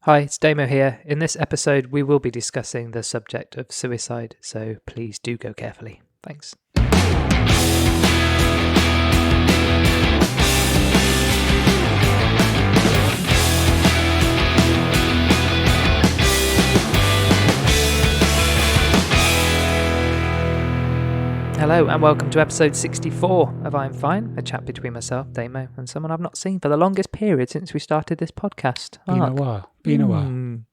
Hi, it's Damo here. In this episode, we will be discussing the subject of suicide, so please do go carefully. Thanks. Hello and welcome to episode 64 of I'm Fine, a chat between myself, Damo, and someone I've not seen for the longest period since we started this podcast. Been a while.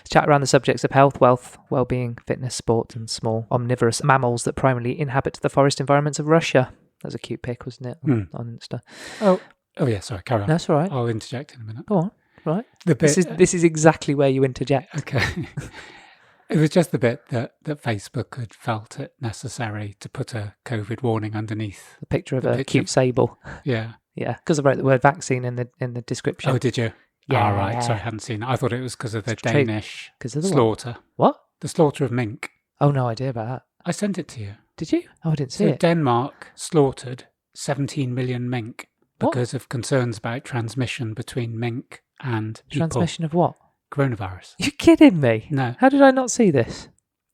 Chat around the subjects of health, wealth, well-being, fitness, sport, and small omnivorous mammals that primarily inhabit the forest environments of Russia. That was a cute pic, wasn't it, on Insta? Oh yeah, sorry, carry on. That's all right. I'll interject in a minute. Go on. Right. The bit, this is exactly where you interject. Okay. It was just the bit that Facebook had felt it necessary to put a COVID warning underneath. The picture of a cute sable. Yeah. Yeah, because I wrote the word vaccine in the description. Oh, did you? Yeah. Oh, right. Sorry, I hadn't seen it. I thought it was because of the Danish slaughter. What? The slaughter of mink. Oh, no idea about that. I sent it to you. Did you? Oh, I didn't see it. Denmark slaughtered 17 million mink because of concerns about transmission between mink and people. Transmission of what? Coronavirus. You're kidding me? No. How did I not see this?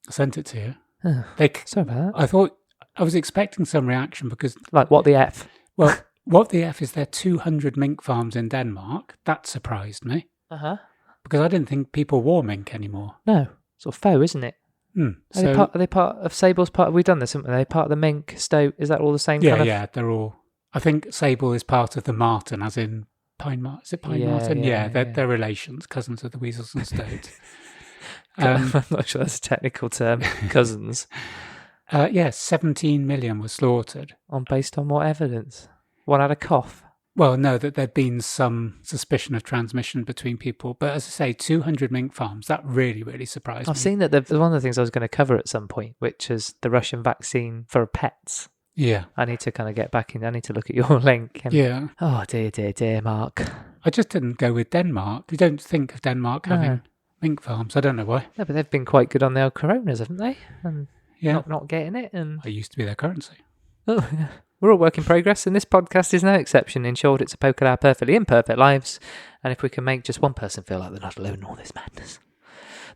I sent it to you. Oh, sorry about that. I was expecting some reaction because... Like, what the F? Well, what the F is there 200 mink farms in Denmark? That surprised me. Uh-huh. Because I didn't think people wore mink anymore. No. Sort of faux, isn't it? Are they part of Sable's part? We've done this, haven't we? Are they part of the mink, stoat? Is that all the same kind of... Yeah, they're all... I think Sable is part of the marten, as in... Pine marten? Is it pine marten? Yeah, they're relations, cousins of the weasels and stoats. I'm not sure that's a technical term. Cousins. 17 million were slaughtered. Based on what evidence? One had a cough. Well, no, that there'd been some suspicion of transmission between people. But as I say, 200 mink farms, that really, really surprised me. I've seen that one of the things I was going to cover at some point, which is the Russian vaccine for pets. Yeah. I need to kind of get back in. I need to look at your link. Yeah. Oh, dear, Mark. I just didn't go with Denmark. We don't think of Denmark having mink farms. I don't know why. No, but they've been quite good on their coronas, haven't they? And yeah. Not getting it. And I used to be their currency. Oh, yeah. We're all work in progress, and this podcast is no exception. In short, it's a poke at our perfectly imperfect lives. And if we can make just one person feel like they're not alone in all this madness,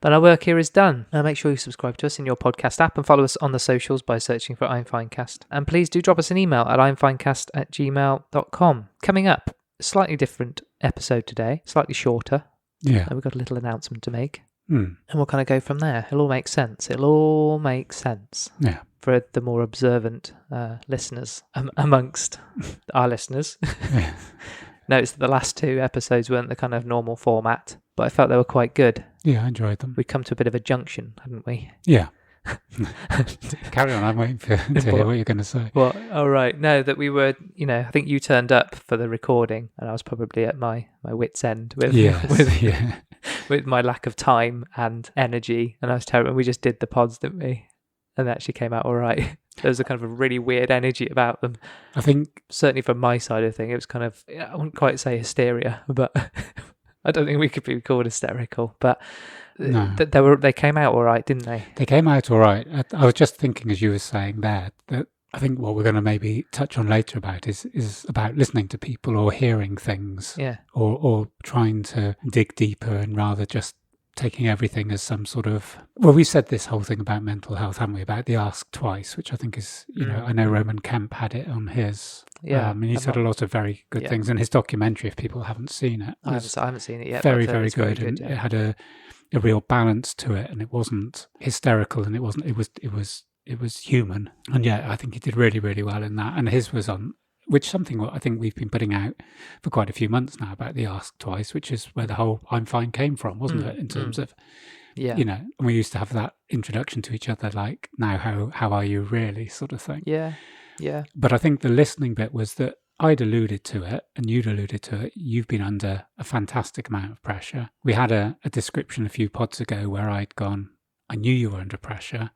then our work here is done. Now make sure you subscribe to us in your podcast app and follow us on the socials by searching for I'm Finecast. And please do drop us an email at imfinecast@gmail.com. Coming up, a slightly different episode today, slightly shorter. Yeah. And we've got a little announcement to make. And we'll kind of go from there. It'll all make sense. Yeah. For the more observant listeners amongst our listeners. Yeah. Noticed that the last two episodes weren't the kind of normal format, but I felt they were quite good. Yeah, I enjoyed them. We'd come to a bit of a junction, hadn't we? Yeah. Carry on, I'm waiting to hear what you're going to say. Well, all right. No, that we were, I think you turned up for the recording and I was probably at my wit's end with my lack of time and energy, and I was terrible. We just did the pods, didn't we? And they actually came out all right. There was a kind of a really weird energy about them. I think... Certainly from my side of the thing, it was kind of, I wouldn't quite say hysteria, but I don't think we could be called hysterical. But no. They came out all right, didn't they? They came out all right. I was just thinking, as you were saying there, that I think what we're going to maybe touch on later about is about listening to people or hearing things. Yeah. Or trying to dig deeper and rather just taking everything as some sort of... Well, we said this whole thing about mental health, haven't we? About the ask twice, which I think is, I know Roman Kemp had it on his... Yeah. And he said a lot of very good things. And his documentary, if people haven't seen it... I haven't seen it yet. Very, very good. And it had a real balance to it, and it wasn't hysterical, and it was human. And yeah, I think he did really, really well in that. And his was on... Which something I think we've been putting out for quite a few months now about the Ask Twice, which is where the whole I'm Fine came from, wasn't it? In terms of, and we used to have that introduction to each other, like, now how are you really, sort of thing. Yeah. But I think the listening bit was that I'd alluded to it and you'd alluded to it. You've been under a fantastic amount of pressure. We had a description a few pods ago where I'd gone, I knew you were under pressure,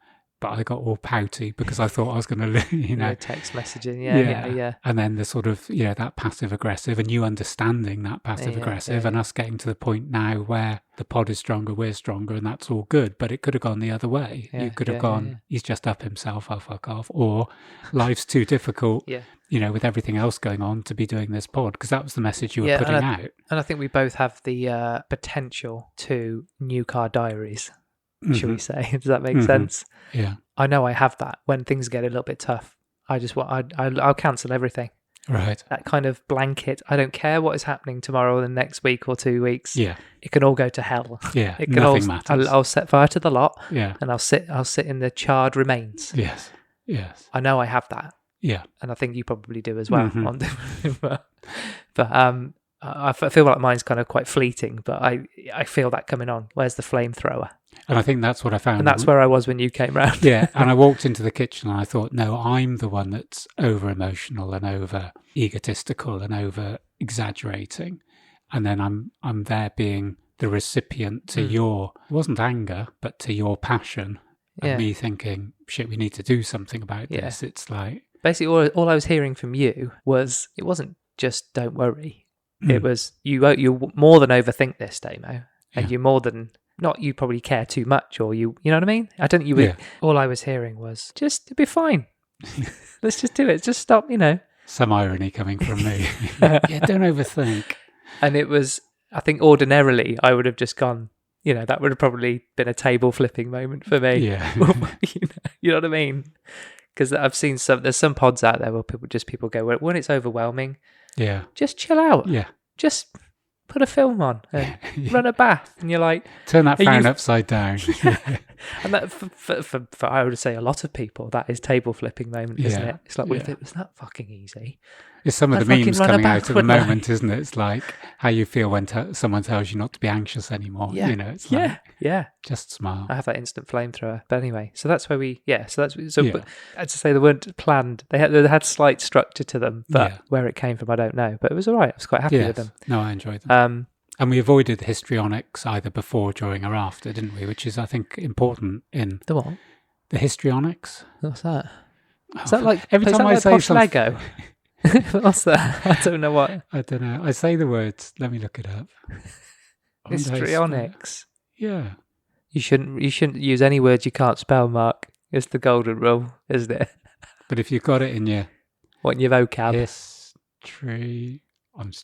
but I got all pouty because I thought I was going to, text messaging. Yeah. And then the sort of, that passive aggressive, and you understanding that passive aggressive, and us getting to the point now where the pod is stronger, we're stronger, and that's all good. But it could have gone the other way. You could have gone, he's just up himself, I'll fuck off, or life's too difficult. With everything else going on, to be doing this pod, because that was the message you were putting out. And I think we both have the potential to new car diaries, should we say? Does that make sense? Yeah. I know I have that. When things get a little bit tough, I just want, I'll cancel everything. Right. That kind of blanket. I don't care what is happening tomorrow or the next week or 2 weeks. Yeah. It can all go to hell. Yeah. It can Nothing matters. I'll set fire to the lot. Yeah. And I'll sit in the charred remains. Yes. Yes. I know I have that. Yeah. And I think you probably do as well. But I feel like mine's kind of quite fleeting, but I feel that coming on. Where's the flamethrower? And I think that's what I found. And that's where I was when you came round. Yeah. And I walked into the kitchen and I thought, no, I'm the one that's over emotional and over egotistical and over exaggerating. And then I'm there being the recipient to your, it wasn't anger, but to your passion. And me thinking, shit, we need to do something about this. It's like, basically all I was hearing from you was, it wasn't just don't worry. It was you more than overthink this, Damo, and you more than not. You probably care too much, or you know what I mean. I don't. You. Were, all I was hearing was just it'll be fine. Let's just do it. Just stop. Some irony coming from me. Don't overthink. And it was. I think ordinarily I would have just gone. That would have probably been a table flipping moment for me. Yeah. You know what I mean? Because I've seen there's some pods out there where people go, when it's overwhelming, just chill out. Yeah. Just put a film on and run a bath. And you're like... Turn that phone upside down. And that, for I would say a lot of people, that is table flipping moment, isn't it? It's like, well, if it was that fucking easy... It's some of the memes coming out at the moment, isn't it? It's like how you feel when someone tells you not to be anxious anymore. Yeah. It's like, just smile. I have that instant flamethrower. But anyway, so that's where but as I say, they weren't planned. They had slight structure to them, but where it came from, I don't know. But it was all right. I was quite happy with them. No, I enjoyed them. And we avoided the histrionics either before, during, or after, didn't we? Which is, I think, important in... The what? The histrionics. What's that? Is that like... Every time I say something... Lego? What's that? I don't know what. I don't know. I say the words. Let me look it up. Histrionics. Yeah. You shouldn't use any words you can't spell, Mark. It's the golden rule, isn't it? But if you've got it in your vocab. History.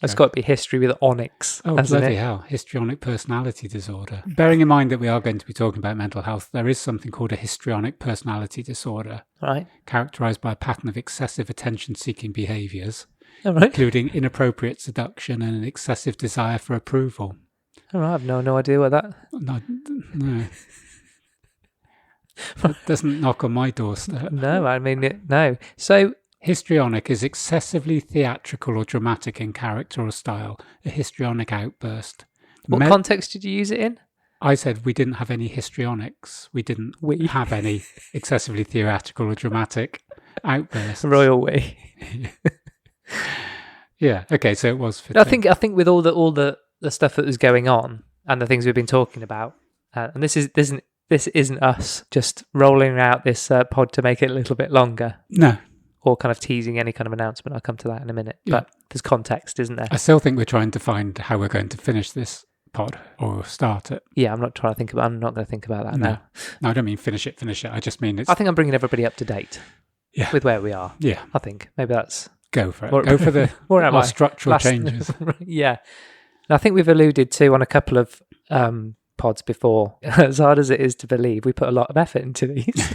It's got to be history with onyx. Oh, bloody hell. Histrionic personality disorder. Bearing in mind that we are going to be talking about mental health, there is something called a histrionic personality disorder. Right. Characterised by a pattern of excessive attention-seeking behaviours, right. including inappropriate seduction and an excessive desire for approval. All right, I have no idea what that... No. It doesn't knock on my doorstep. No, I mean, no. So... Histrionic is excessively theatrical or dramatic in character or style, a histrionic outburst. What context did you use it in? I said we didn't have any histrionics. We didn't have any excessively theatrical or dramatic outbursts. Royal we. Yeah, okay, so it was fitting. I think with all the stuff that was going on and the things we've been talking about, and this isn't us just rolling out this pod to make it a little bit longer. No. Or kind of teasing any kind of announcement. I'll come to that in a minute. Yeah. But there's context, isn't there? I still think we're trying to find how we're going to finish this pod or start it. Yeah, I'm not going to think about that now. No, I don't mean finish it. I just mean I think I'm bringing everybody up to date with where we are. Yeah. I think maybe that's... Go for it. Go for the more structural changes. Yeah. And I think we've alluded to on a couple of pods before, as hard as it is to believe, we put a lot of effort into these.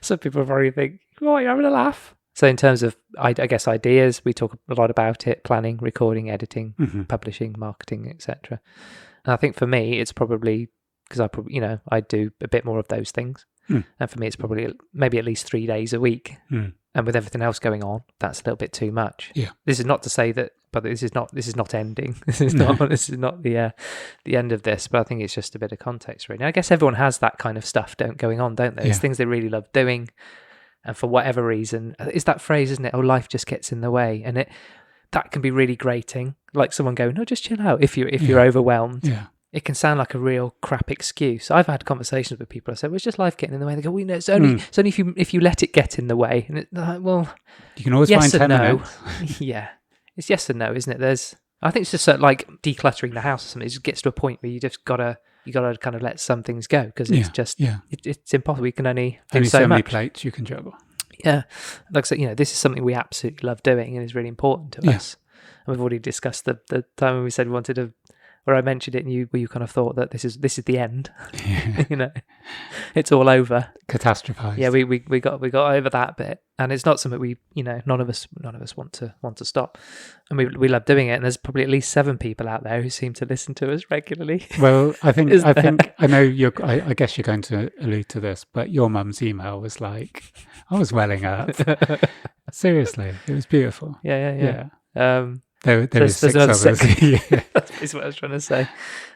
Some people probably think, oh, you're having a laugh. So in terms of, I guess, ideas, we talk a lot about it, planning, recording, editing, publishing, marketing, etc. And I think for me, it's probably, because I do a bit more of those things. And for me, it's probably maybe at least 3 days a week. And with everything else going on, that's a little bit too much. Yeah. This is not to say that, but this is not ending. This is not the end of this. But I think it's just a bit of context, really. I guess everyone has that kind of stuff going on, don't they? There's things they really love doing, and for whatever reason, it's that phrase, isn't it? Oh, life just gets in the way, and that can be really grating. Like someone going, "No, just chill out." If you're overwhelmed, it can sound like a real crap excuse. I've had conversations with people. I said, well, it's just life getting in the way. They go, well, it's only if you let it get in the way. And well, you can always yes find 10 and no. minutes. Yeah, it's yes and no, isn't it? I think it's just sort of like decluttering the house or something. It just gets to a point where you gotta kind of let some things go, because it's just it's impossible. We can only do so many much. plates you can juggle. Yeah, like I said, this is something we absolutely love doing and is really important to us. And we've already discussed the time when we said we wanted to, where I mentioned it, and you kind of thought that this is the end. Yeah. It's all over. Catastrophized. Yeah, we got over that bit, and it's not something we none of us want to stop, and we love doing it. And there's probably at least 7 people out there who seem to listen to us regularly. Well, I think I know I guess you're going to allude to this, but your mum's email was like, I was welling up. Seriously, it was beautiful. Yeah. There is 6 others. That's basically what I was trying to say.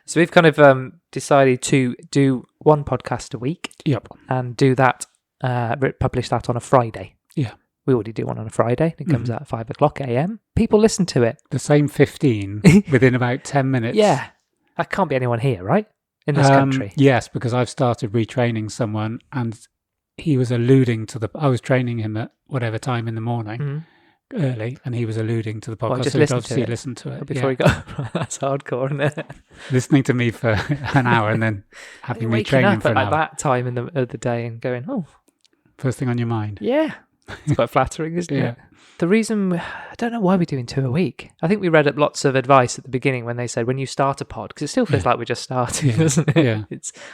So we've kind of decided to do one podcast a week. Yep. And do that, publish that on a Friday. Yeah. We already do one on a Friday. It comes out at 5:00 a.m. People listen to it. The same 15 within about 10 minutes. Yeah. That can't be anyone here, right? In this country. Yes, because I've started retraining someone, and he was alluding to I was training him at whatever time in the morning. Early, and he was alluding to the podcast. Just so listen to it before he got. That's hardcore, isn't it? Listening to me for an hour and then having me train him for an hour. At that time of the day and going, first thing on your mind. Yeah, it's quite flattering, isn't it? The reason, I don't know why we're doing 2 a week. I think we read up lots of advice at the beginning when they said when you start a pod, because it still feels like we're just starting, doesn't it? Yeah.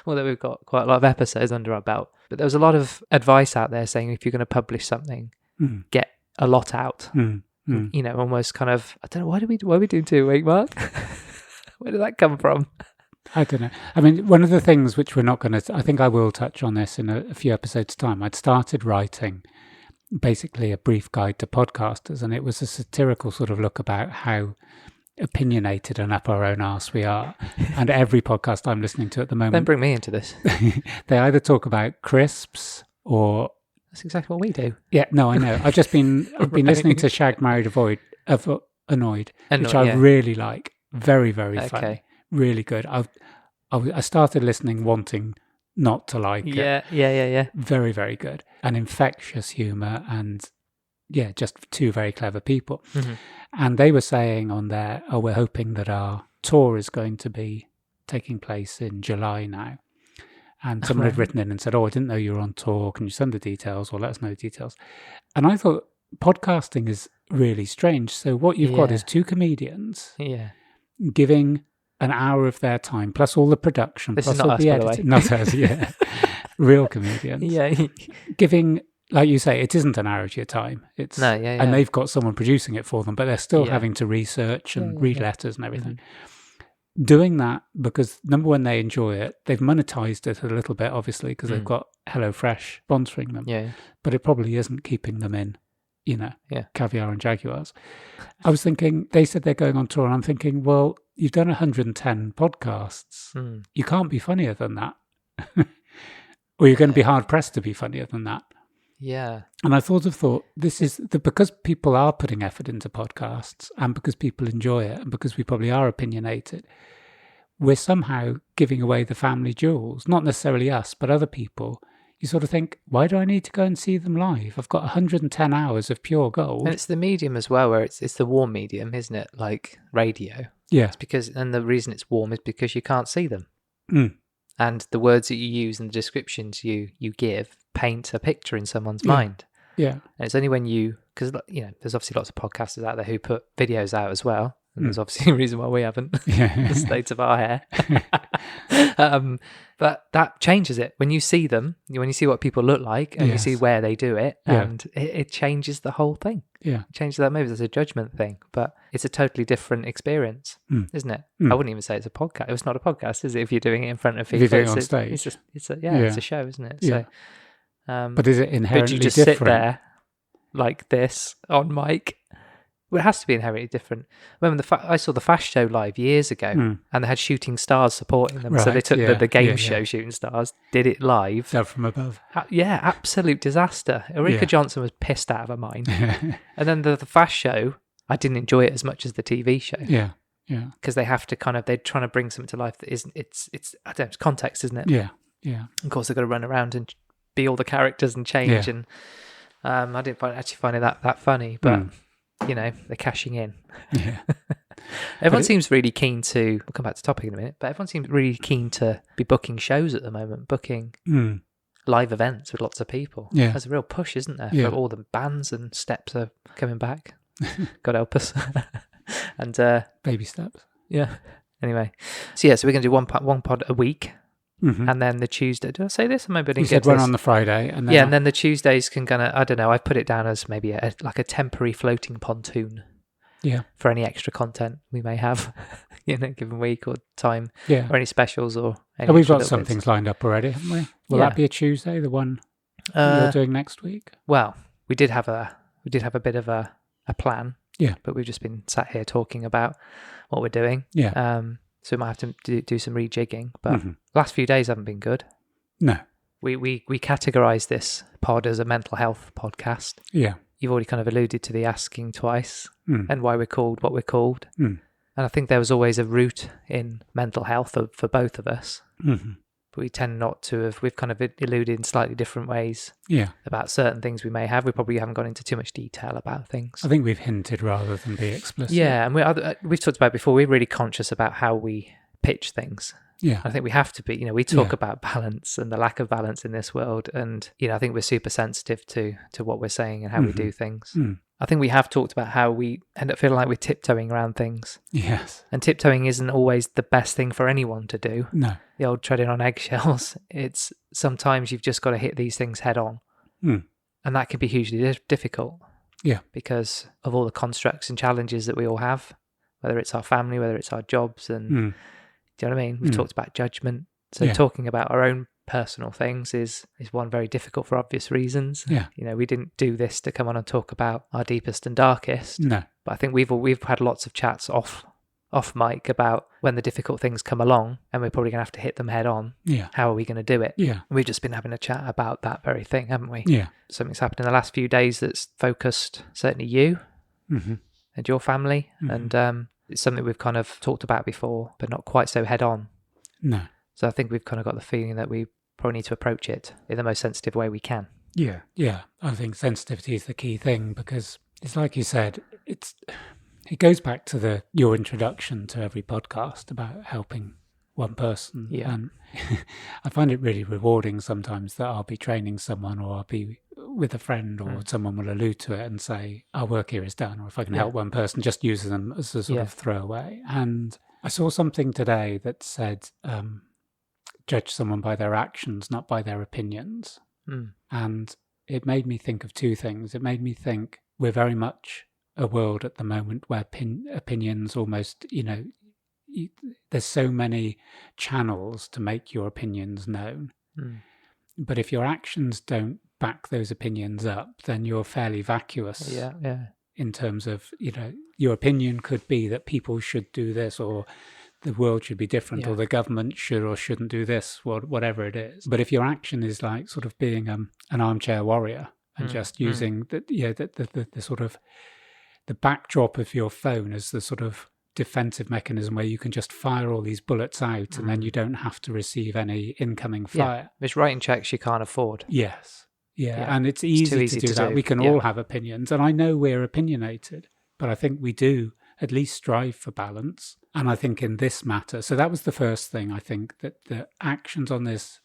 Although we've got quite a lot of episodes under our belt, but there was a lot of advice out there saying if you're going to publish something, get a lot out. Almost kind of, I don't know, why are we doing 2 a week, Mark? Where did that come from? I don't know. I mean, one of the things which we're not going to, I think I will touch on this in a few episodes' time. I'd started writing basically a brief guide to podcasters, and it was a satirical sort of look about how opinionated and up our own arse we are. And every podcast I'm listening to at the moment, don't bring me into this. They either talk about crisps or... That's exactly what we do. Yeah, no, I know. I've been listening to Shagged, Married, Annoyed, which I really like. Very, very funny. Really good. I started listening wanting not to like it. Yeah. Very, very good. And infectious humour, and just 2 very clever people. And they were saying on there, we're hoping that our tour is going to be taking place in July now. And someone had written in and said, I didn't know you were on tour. Can you send the details or let us know the details? And I thought podcasting is really strange. So what you've got is 2 comedians giving an hour of their time, plus all the production, this plus is not all us, the editing. editing. Not us, real comedians. Yeah. Giving, like you say, it isn't an hour of your time. It's and they've got someone producing it for them, but they're still having to research and read letters and everything. Doing that because, number one, they enjoy it. They've monetized it a little bit, obviously, because they've got HelloFresh sponsoring them. Yeah. But it probably isn't keeping them in, caviar and jaguars. I was thinking, they said they're going on tour, and I'm thinking, well, you've done 110 podcasts. You can't be funnier than that. Or you're going to be hard-pressed to be funnier than that. Yeah. And I thought, this is because people are putting effort into podcasts, and because people enjoy it, and because we probably are opinionated, we're somehow giving away the family jewels. Not necessarily us, but other people. You sort of think, why do I need to go and see them live? I've got 110 hours of pure gold. And it's the medium as well, where it's the warm medium, isn't it? Like radio. Yeah. It's because, and the reason it's warm is because you can't see them. And the words that you use and the descriptions you give paint a picture in someone's mind. Yeah. And it's only when because there's obviously lots of podcasters out there who put videos out as well. And there's obviously a reason why we haven't. The state of our hair. But that changes it. When you see them, when you see what people look like, and you see where they do it, and it changes the whole thing. Yeah. It changes that. Maybe there's a judgment thing, but it's a totally different experience, isn't it? I wouldn't even say it's a podcast. It's not a podcast, is it? If you're doing it in front of people. If you're doing it on stage. It's a show, isn't it? Yeah. So, but is it inherently but you just different? sit there like this on mic. Well, it has to be inherently different. I remember I saw the Fast Show live years ago, and they had Shooting Stars supporting them. So they took the game show Shooting Stars, did it live. Down from above. Absolute disaster. Erika Johnson was pissed out of her mind. And then the Fast Show, I didn't enjoy it as much as the TV show. Yeah. Yeah. Because they have to they're trying to bring something to life that isn't, it's I don't know, it's context, isn't it? Yeah. Yeah. Of course, they've got to run around and be all the characters and change. Yeah. And I didn't find it that funny, but they're cashing in. Yeah. Everyone seems really keen to, we'll come back to the topic in a minute, but everyone seems really keen to be booking shows at the moment, booking live events with lots of people. Yeah. There's a real push, isn't there? Yeah. For all the bands and steps are coming back. God help us. And baby steps. Yeah. Anyway, so we're going to do one pod a week, and then the Tuesday. Did I say this? Maybe I didn't. You said one on the Friday, and then and then the Tuesdays can I don't know. I've put it down as maybe a temporary floating pontoon. Yeah. For any extra content we may have, given week or time. Yeah. Or any specials or. Any we've got extra some things lined up already, haven't we? Will that be a Tuesday? The one you're doing next week? Well, we did have a bit of a plan. Yeah. But we've just been sat here talking about what we're doing. Yeah. So we might have to do some rejigging. But last few days haven't been good. No. We categorise this pod as a mental health podcast. Yeah. You've already kind of alluded to the asking twice and why we're called what we're called. And I think there was always a root in mental health for both of us. But we tend not to have. We've kind of alluded in slightly different ways about certain things we may have. We probably haven't gone into too much detail about things. I think we've hinted rather than be explicit. Yeah, and we've talked about it before. We're really conscious about how we pitch things. Yeah. I think we have to be. We talk about balance and the lack of balance in this world. And, I think we're super sensitive to what we're saying and how we do things. I think we have talked about how we end up feeling like we're tiptoeing around things. Yes. And tiptoeing isn't always the best thing for anyone to do. No. The old treading on eggshells. It's sometimes you've just got to hit these things head on. And that can be hugely difficult. Yeah. Because of all the constructs and challenges that we all have, whether it's our family, whether it's our jobs. And do you know what I mean? We've talked about judgment. So talking about our own personal things is one very difficult for obvious reasons. Yeah. We didn't do this to come on and talk about our deepest and darkest. No. But I think we've had lots of chats off mic about when the difficult things come along and we're probably going to have to hit them head on. Yeah. How are we going to do it? Yeah. We've just been having a chat about that very thing, haven't we? Yeah. Something's happened in the last few days that's focused certainly you and your family. And it's something we've kind of talked about before, but not quite so head on. No. So I think we've kind of got the feeling that we probably need to approach it in the most sensitive way we can. Yeah. Yeah. I think sensitivity is the key thing because it's like you said, it goes back to your introduction to every podcast about helping one person. Yeah. And I find it really rewarding sometimes that I'll be training someone or I'll be with a friend or someone will allude to it and say, our work here is done. Or if I can help one person, just use them as a sort of throwaway. And I saw something today that said, judge someone by their actions, not by their opinions. And it made me think of two things. It made me think we're very much a world at the moment where opinions almost, there's so many channels to make your opinions known. But if your actions don't back those opinions up, then you're fairly vacuous. Yeah. In terms of, your opinion could be that people should do this or the world should be different or the government should or shouldn't do this, whatever it is. But if your action is like sort of being an armchair warrior and just using the sort of the backdrop of your phone as the sort of defensive mechanism where you can just fire all these bullets out and then you don't have to receive any incoming fire. It's writing checks you can't afford. Yes. Yeah. And it's easy to do that. We can all have opinions. And I know we're opinionated, but I think we do at least strive for balance. And I think in this matter, so that was the first thing, I think, that the actions on this,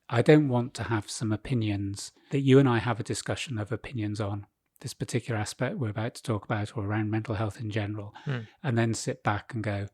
I don't want to have some opinions that you and I have a discussion of opinions on this particular aspect we're about to talk about or around mental health in general, and then sit back and go,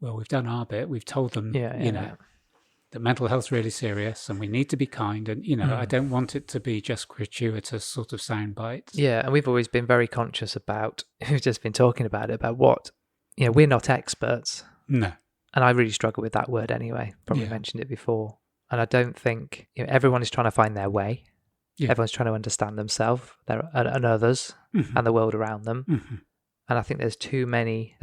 well, we've done our bit. We've told them, that mental health's really serious and we need to be kind. And, I don't want it to be just gratuitous sort of sound bites. Yeah. And we've always been very conscious about, we've just been talking about it, about what, we're not experts. No. And I really struggle with that word anyway. Probably mentioned it before. And I don't think, everyone is trying to find their way. Yeah. Everyone's trying to understand themselves and others and the world around them. And I think there's too many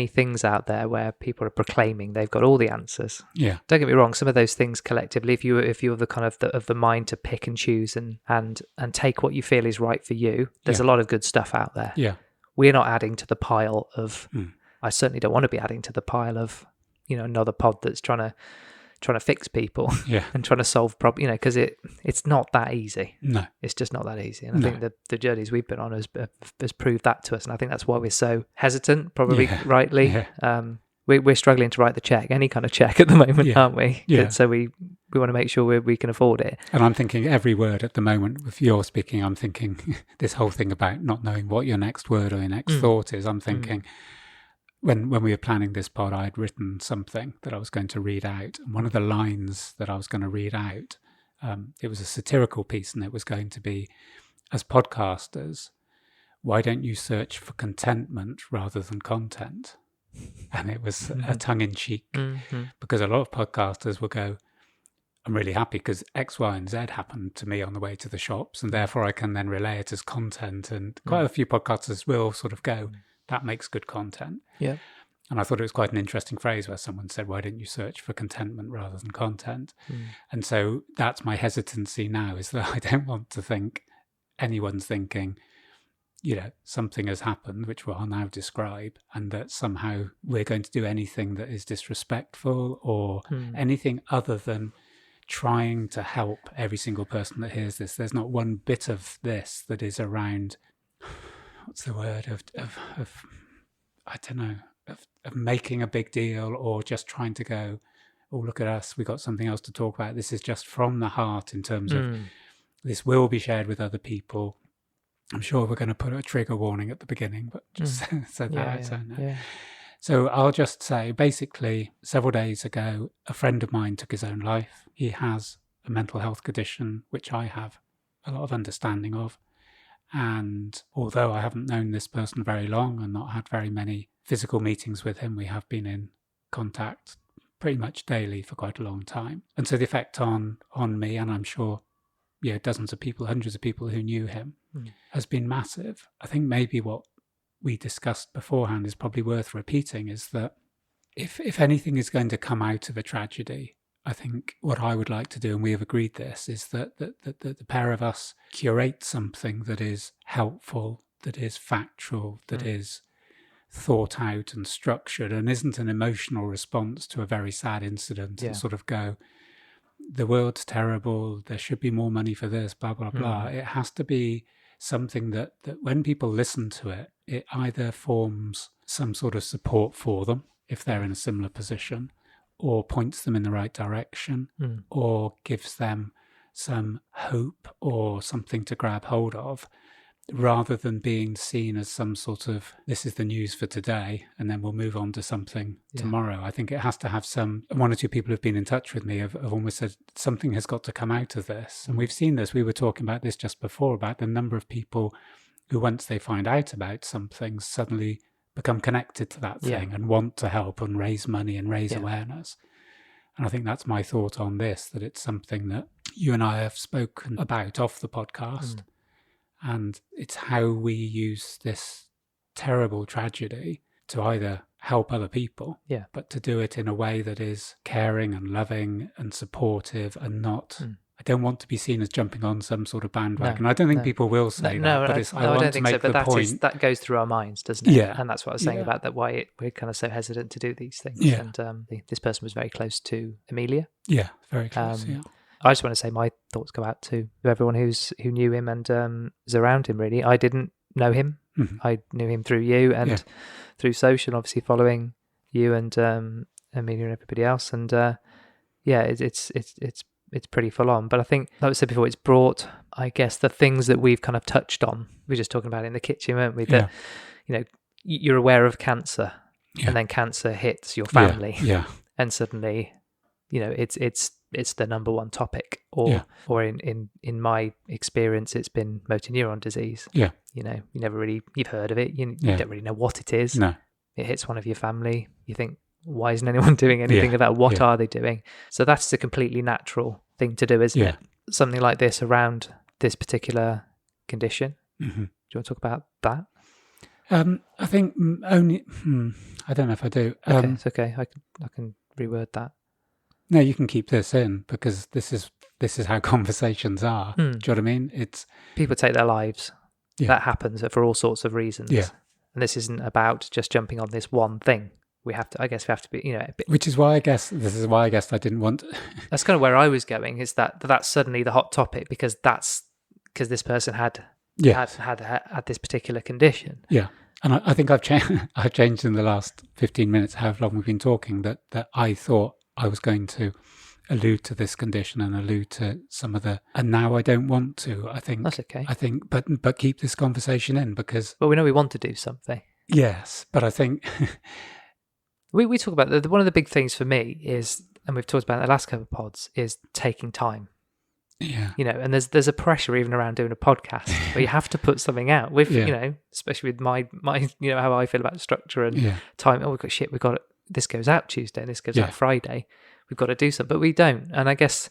things out there where people are proclaiming they've got all the answers. Yeah. Don't get me wrong, some of those things collectively, if you're the kind of the mind to pick and choose and take what you feel is right for you, there's a lot of good stuff out there. Yeah. We're not adding to the pile of I certainly don't want to be adding to the pile of, another pod that's trying to fix people and trying to solve problems, because it's not that easy. No, it's just not that easy. And I think the journeys we've been on has proved that to us, and I think that's why we're so hesitant, probably rightly. We're struggling to write the check, any kind of check at the moment, aren't we? So we want to make sure we can afford it. And I'm thinking every word at the moment, if you're speaking, I'm thinking this whole thing about not knowing what your next word or your next thought is. I'm thinking when we were planning this pod, I had written something that I was going to read out. And one of the lines that I was going to read out, it was a satirical piece, and it was going to be, as podcasters, why don't you search for contentment rather than content? And it was a tongue-in-cheek, because a lot of podcasters will go, I'm really happy because X, Y, and Z happened to me on the way to the shops, and therefore I can then relay it as content. And quite a few podcasters will sort of go, that makes good content. Yeah. And I thought it was quite an interesting phrase where someone said, why don't you search for contentment rather than content? And so that's my hesitancy now, is that I don't want to think anyone's thinking, something has happened, which I'll now describe, and that somehow we're going to do anything that is disrespectful or anything other than trying to help every single person that hears this. There's not one bit of this that is around, what's the word, of I don't know, of making a big deal or just trying to go, oh, look at us, we got something else to talk about. This is just from the heart in terms of this will be shared with other people. I'm sure we're going to put a trigger warning at the beginning, but just so that So I'll just say, basically, several days ago, a friend of mine took his own life. He has a mental health condition, which I have a lot of understanding of. And although I haven't known this person very long and not had very many physical meetings with him, we have been in contact pretty much daily for quite a long time. And so the effect on me, and I'm sure dozens of people, hundreds of people who knew him, has been massive. I think maybe what we discussed beforehand is probably worth repeating, is that if anything is going to come out of a tragedy, I think what I would like to do, and we have agreed this, is that the pair of us curate something that is helpful, that is factual, that is thought out and structured, and isn't an emotional response to a very sad incident and sort of go, the world's terrible, there should be more money for this, blah, blah, blah. It has to be something that when people listen to it, it either forms some sort of support for them if they're in a similar position, or points them in the right direction, or gives them some hope or something to grab hold of, rather than being seen as some sort of, this is the news for today, and then we'll move on to something tomorrow. I think it has to have one or two people who've been in touch with me have almost said, something has got to come out of this. And we've seen this. We were talking about this just before, about the number of people who, once they find out about something, suddenly become connected to that thing and want to help and raise money and raise awareness. And I think that's my thought on this, that it's something that you and I have spoken about off the podcast. And it's how we use this terrible tragedy to either help other people, but to do it in a way that is caring and loving and supportive, and not, I don't want to be seen as jumping on some sort of bandwagon. I don't think people will say that, but I want to make the point. That goes through our minds, doesn't it? Yeah. And that's what I was saying about that, why we're kind of so hesitant to do these things. Yeah. And this person was very close to Amelia. Yeah, very close, I just want to say my thoughts go out to everyone who knew him and was around him, really. I didn't know him. I knew him through you and through social, obviously following you and Amelia and everybody else. And it's pretty full on. But I think, like I said before, it's brought, I guess, the things that we've kind of touched on. We were just talking about it in the kitchen, weren't we? That, you're aware of cancer and then cancer hits your family. And suddenly, it's the number one topic, or in my experience, it's been motor neuron disease. You've heard of it. You don't really know what it is. No. It hits one of your family. You think, why isn't anyone doing anything about what are they doing? So that's a completely natural thing to do, isn't it? Something like this around this particular condition. Do you want to talk about that? I think only, I don't know if I do. Okay, it's okay. I can reword that. No, you can keep this in, because this is how conversations are. Do you know what I mean? It's people take their lives. That happens for all sorts of reasons. And this isn't about just jumping on this one thing. We have to be, a bit. Which is why I guess I didn't want. That's kind of where I was going, is that's suddenly the hot topic because this person had this particular condition. Yeah. And I think I've changed in the last 15 minutes, however long we've been talking, that I thought I was going to allude to this condition and allude to some of and now I don't want to. I think that's okay. I think, but keep this conversation in because. Well, we know we want to do something. Yes, but I think we talk about one of the big things for me is, and we've talked about in the last couple of pods, is taking time. Yeah. And there's a pressure even around doing a podcast where you have to put something out with, especially with my how I feel about structure and time. Oh, this goes out Tuesday and this goes out Friday. We've got to do something, but we don't. And I guess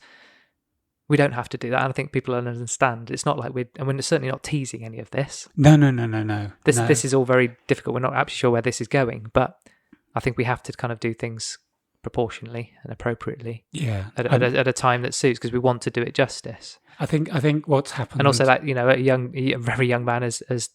we don't have to do that. And I think people understand. It's not like we're certainly not teasing any of this. No. This is all very difficult. We're not actually sure where this is going, but I think we have to kind of do things proportionally and appropriately at a time that suits, because we want to do it justice. I think what's happened, and also that a very young man has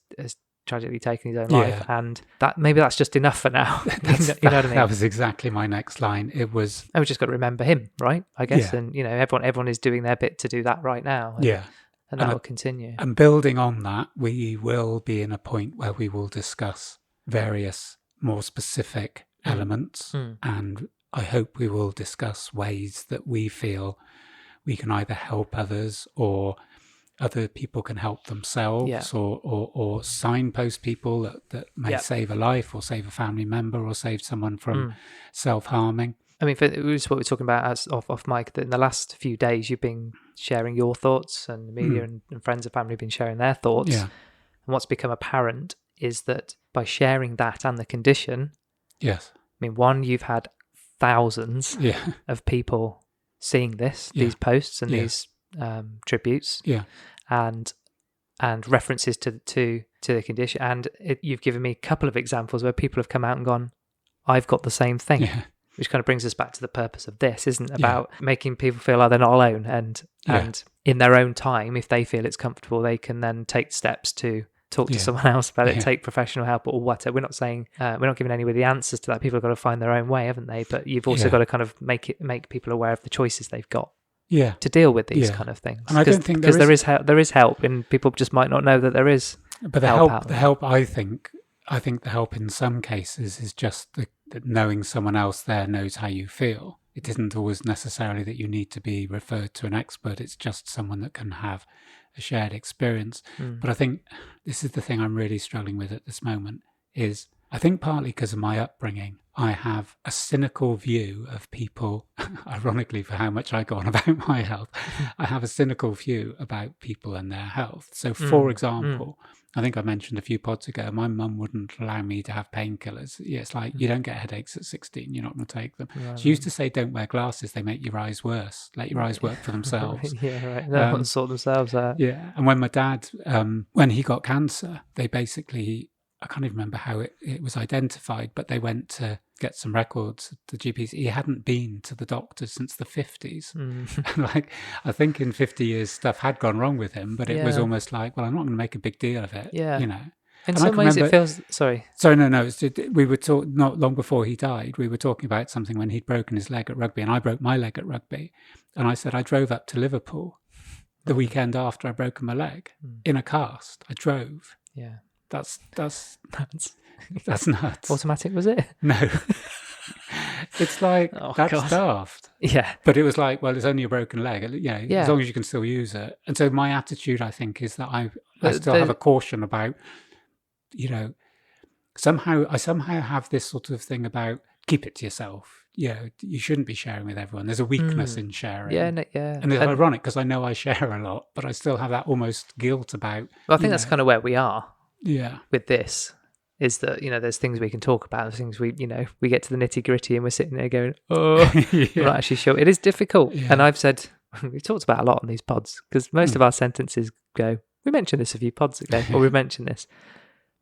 tragically taken his own life, and that maybe that's just enough for now. You know what I mean? That was exactly my next line. It was, and we just got to remember him, right? I guess, and everyone is doing their bit to do that right now, and that will continue. And building on that, we will be in a point where we will discuss various more specific elements, and I hope we will discuss ways that we feel we can either help others or other people can help themselves, or signpost people that may save a life or save a family member or save someone from self-harming. I mean, it was what we were talking about as off mic, that in the last few days you've been sharing your thoughts, and the media and friends and family have been sharing their thoughts. Yeah. And what's become apparent is that by sharing that and the condition, yes, I mean, one, you've had thousands of people seeing these posts and these tributes, and references to the condition, and you've given me a couple of examples where people have come out and gone, I've got the same thing, which kind of brings us back to the purpose of this, isn't it? About making people feel like they're not alone, and in their own time, if they feel it's comfortable, they can then take steps to talk to someone else about it, take professional help or whatever. We're not saying we're not giving anybody the answers to that. People have got to find their own way, haven't they? But you've also got to kind of make people aware of the choices they've got to deal with these kind of things. And I don't think there is help, and people just might not know that there is. But the help I think the help in some cases is just that knowing someone else there knows how you feel. It isn't always necessarily that you need to be referred to an expert. It's just someone that can have a shared experience. But I think this is the thing I'm really struggling with at this moment, is I think partly because of my upbringing, I have a cynical view of people, ironically for how much I go on about my health, I have a cynical view about people and their health. So for example, I think I mentioned a few pods ago, my mum wouldn't allow me to have painkillers. Yeah, it's like, you don't get headaches at 16, you're not going to take them. Right, she used to say, don't wear glasses, they make your eyes worse. Let your eyes work for themselves. They want to sort themselves out. Yeah, and when my dad, when he got cancer, they basically, I can't even remember how it was identified, but they went to get some records at the GPs. He hadn't been to the doctor since the 50s. And I think in 50 years stuff had gone wrong with him, but it was almost like, well, I'm not going to make a big deal of it. Yeah. In some ways it feels, sorry. Sorry, no. We were talking, not long before he died, we were talking about something when he'd broken his leg at rugby, and I broke my leg at rugby. And I said, I drove up to Liverpool the weekend after I'd broken my leg in a cast. I drove. Yeah. That's nuts. Automatic, was it? No. It's like, that's daft. Yeah. But it was like, well, it's only a broken leg. As long as you can still use it. And so my attitude, I think, is that I still have a caution about, somehow I have this sort of thing about keep it to yourself. You shouldn't be sharing with everyone. There's a weakness in sharing. Yeah. And it's ironic because I know I share a lot, but I still have that almost guilt about. Well, I think that's kind of where we are. Yeah. With this, is that there's things we can talk about, there's things we get to the nitty gritty and we're sitting there going, I'm not actually sure. It is difficult, and I've said we've talked about a lot on these pods because most of our sentences go, we mentioned this a few pods ago, or we mentioned this.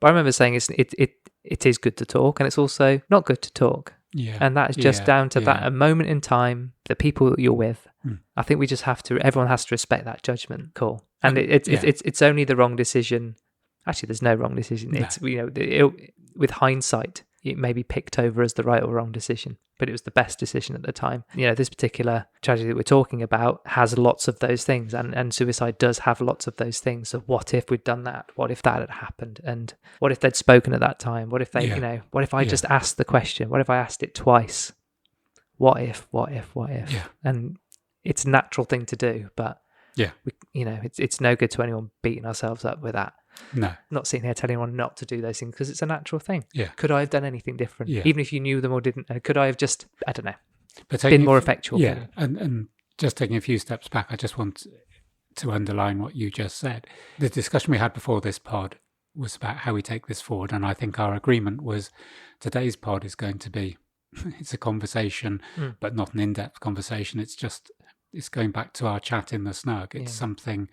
But I remember saying it is good to talk, and it's also not good to talk. Yeah. And that is just down to that a moment in time, the people that you're with. I think we just everyone has to respect that judgment call, and it's only the wrong decision Actually, there's no wrong decision. No. It's, with hindsight, it may be picked over as the right or wrong decision, but it was the best decision at the time. This particular tragedy that we're talking about has lots of those things, and suicide does have lots of those things. So what if we'd done that? What if that had happened? And what if they'd spoken at that time? What if they, what if I just asked the question? What if I asked it twice? What if? Yeah. And it's a natural thing to do, but it's no good to anyone beating ourselves up with that. No. Not sitting here telling anyone not to do those things, because it's a natural thing. Yeah. Could I have done anything different? Yeah. Even if you knew them or didn't? Could I have just, I don't know, but been more effectual? Yeah. And just taking a few steps back, I just want to underline what you just said. The discussion we had before this pod was about how we take this forward. And I think our agreement was today's pod is going to be, it's a conversation, but not an in-depth conversation. It's going back to our chat in the snug. It's something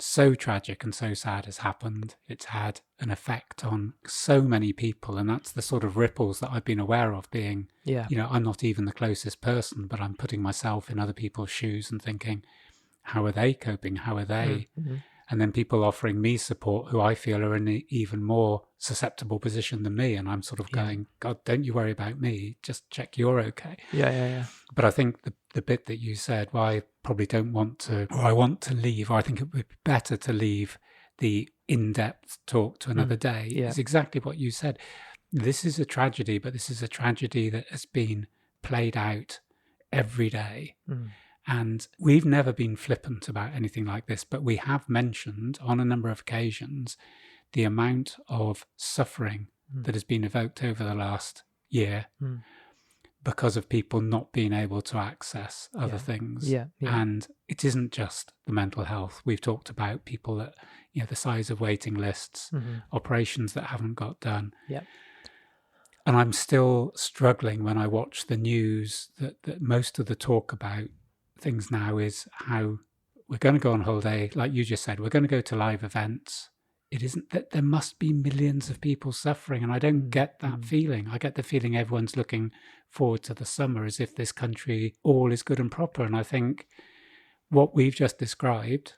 so tragic and so sad has happened. It's had an effect on so many people, and that's the sort of ripples that I've been aware of being, I'm not even the closest person, but I'm putting myself in other people's shoes and thinking, how are they coping? How are they? Mm-hmm. And then people offering me support who I feel are in an even more susceptible position than me. And I'm sort of going, God, don't you worry about me. Just check you're okay. Yeah. But I think the bit that you said, well, I probably don't want to, or I want to leave, or I think it would be better to leave the in-depth talk to another day, is exactly what you said. This is a tragedy, but this is a tragedy that has been played out every day. And we've never been flippant about anything like this, but we have mentioned on a number of occasions the amount of suffering that has been evoked over the last year because of people not being able to access other things. And it isn't just the mental health. We've talked about people that, the size of waiting lists, operations that haven't got done. And I'm still struggling when I watch the news that most of the talk about things now is how we're going to go on holiday, like you just said, we're going to go to live events. It isn't that there must be millions of people suffering, and I don't get that feeling. I get the feeling everyone's looking forward to the summer as if this country all is good and proper. And I think what we've just described,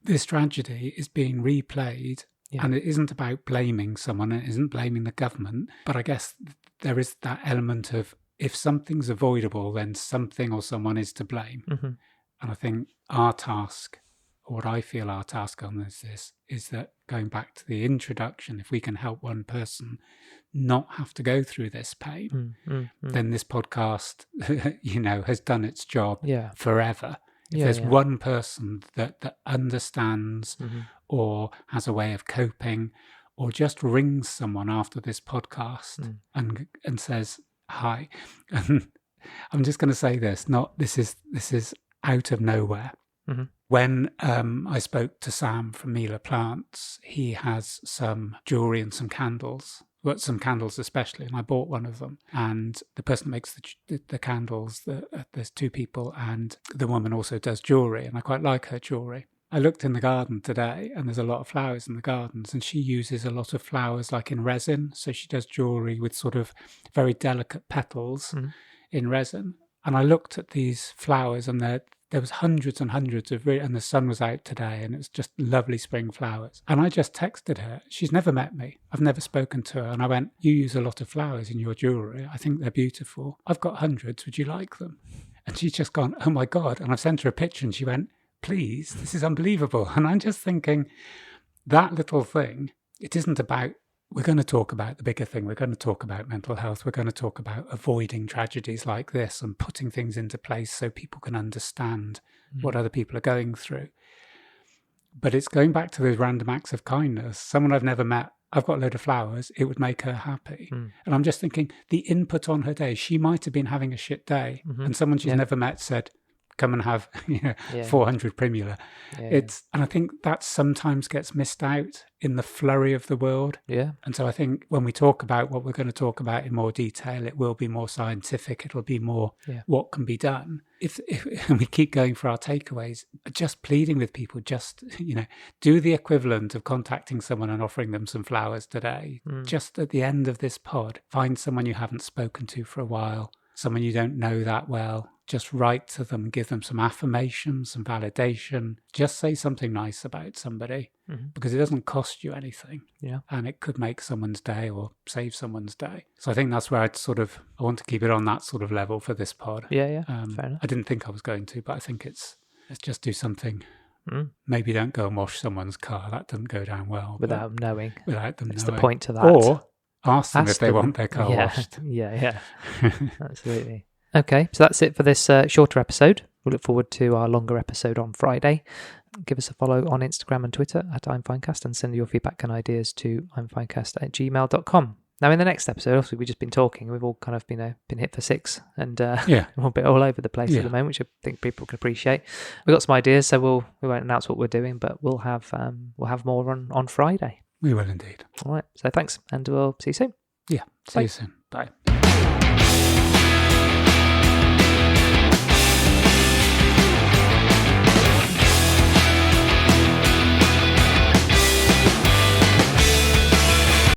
this tragedy is being replayed, and it isn't about blaming someone, it isn't blaming the government, but I guess there is that element of, if something's avoidable, then something or someone is to blame. And I think our task, or what I feel our task on this is that, going back to the introduction, if we can help one person not have to go through this pain, then this podcast, has done its job forever. If there's one person that understands or has a way of coping, or just rings someone after this podcast and says, hi. I'm just going to say this, this is out of nowhere. When I spoke to Sam from Mila Plants, he has some jewellery and some candles, some candles especially, and I bought one of them. And the person that makes the candles, there's two people, and the woman also does jewellery, and I quite like her jewellery. I looked in the garden today, and there's a lot of flowers in the gardens, and she uses a lot of flowers like in resin. So she does jewellery with sort of very delicate petals in resin. And I looked at these flowers, and there was hundreds and hundreds and the sun was out today, and it was just lovely spring flowers. And I just texted her. She's never met me. I've never spoken to her. And I went, you use a lot of flowers in your jewellery. I think they're beautiful. I've got hundreds. Would you like them? And she's just gone, oh my God. And I've sent her a picture, and she went, please, this is unbelievable. And I'm just thinking, that little thing, it isn't about, we're going to talk about the bigger thing. We're going to talk about mental health. We're going to talk about avoiding tragedies like this and putting things into place so people can understand what other people are going through. But it's going back to those random acts of kindness. Someone I've never met, I've got a load of flowers, it would make her happy. And I'm just thinking, the input on her day, she might have been having a shit day, and someone she's never met said, come and have 400 primula. And I think that sometimes gets missed out in the flurry of the world. And so I think when we talk about what we're going to talk about in more detail, it will be more scientific. It'll be more what can be done. If and we keep going for our takeaways, just pleading with people, just, do the equivalent of contacting someone and offering them some flowers today. Just at the end of this pod, find someone you haven't spoken to for a while, someone you don't know that well, just write to them, give them some affirmation, some validation. Just say something nice about somebody, because it doesn't cost you anything. Yeah. And it could make someone's day or save someone's day. So I think that's where I want to keep it on that sort of level for this pod. Yeah. Fair enough. I didn't think I was going to, but I think let's just do something. Maybe don't go and wash someone's car. That doesn't go down well. Without them knowing. Without them It's knowing. the point to that. Or ask them if they want their car washed. Yeah. Absolutely. Okay, so that's it for this shorter episode. We look forward to our longer episode on Friday. Give us a follow on Instagram and Twitter at imfinecast, and send your feedback and ideas to imfinecast@gmail.com. Now, in the next episode, obviously, we've just been talking. We've all kind of been hit for six, and we're a bit all over the place at the moment, which I think people can appreciate. We've got some ideas, so we won't announce what we're doing, but we'll have more on Friday. We will indeed. All right, so thanks, and we'll see you soon. Yeah, see you soon. Bye.